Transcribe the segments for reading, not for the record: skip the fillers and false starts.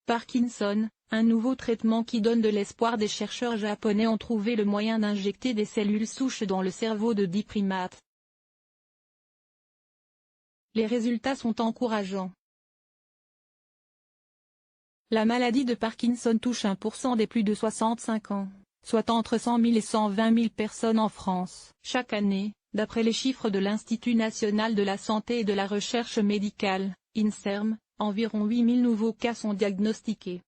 Parkinson, un nouveau traitement qui donne de l'espoir. Des chercheurs japonais ont trouvé le moyen d'injecter des cellules souches dans le cerveau de 10 primates. Les résultats sont encourageants. La maladie de Parkinson touche 1% des plus de 65 ans, soit entre 100 000 et 120 000 personnes en France. Chaque année, d'après les chiffres de l'Institut national de la santé et de la recherche médicale, INSERM, environ 8 000 nouveaux cas sont diagnostiqués.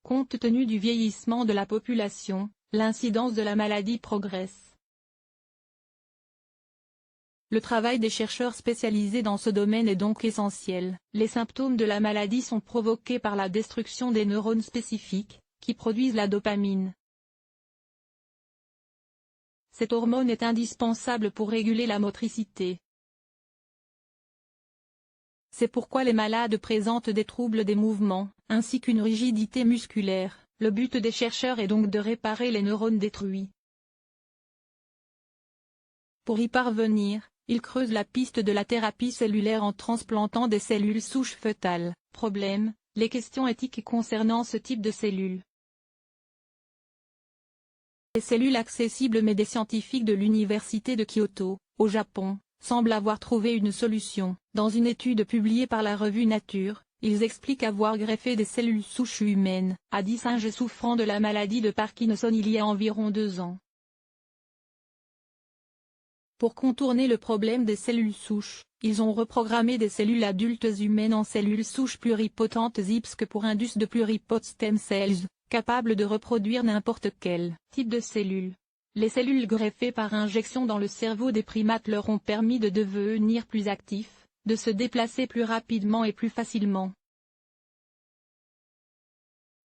Compte tenu du vieillissement de la population, l'incidence de la maladie progresse. Le travail des chercheurs spécialisés dans ce domaine est donc essentiel. Les symptômes de la maladie sont provoqués par la destruction des neurones spécifiques, qui produisent la dopamine. Cette hormone est indispensable pour réguler la motricité. C'est pourquoi les malades présentent des troubles des mouvements, ainsi qu'une rigidité musculaire. Le but des chercheurs est donc de réparer les neurones détruits. Pour y parvenir, ils creusent la piste de la thérapie cellulaire en transplantant des cellules souches fœtales. Problème, les questions éthiques concernant ce type de cellules. Les cellules accessibles mais des scientifiques de l'université de Kyoto, au Japon, semblent avoir trouvé une solution. Dans une étude publiée par la revue Nature, ils expliquent avoir greffé des cellules souches humaines à 10 singes souffrant de la maladie de Parkinson il y a environ 2 ans. Pour contourner le problème des cellules souches, ils ont reprogrammé des cellules adultes humaines en cellules souches pluripotentes IPSC pour indus de pluripotent stem cells, capables de reproduire n'importe quel type de cellules. Les cellules greffées par injection dans le cerveau des primates leur ont permis de devenir plus actifs, de se déplacer plus rapidement et plus facilement.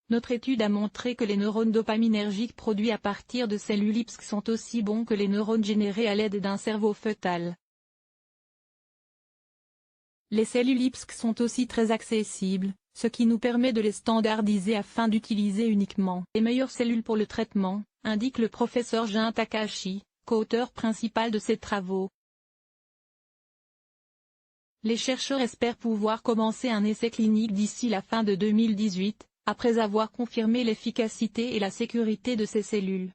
Notre étude a montré que les neurones dopaminergiques produits à partir de cellules IPSC sont aussi bons que les neurones générés à l'aide d'un cerveau fœtal. Les cellules IPSC sont aussi très accessibles, ce qui nous permet de les standardiser afin d'utiliser uniquement les meilleures cellules pour le traitement, indique le professeur Jun Takahashi, co-auteur principal de ces travaux. Les chercheurs espèrent pouvoir commencer un essai clinique d'ici la fin de 2018, après avoir confirmé l'efficacité et la sécurité de ces cellules.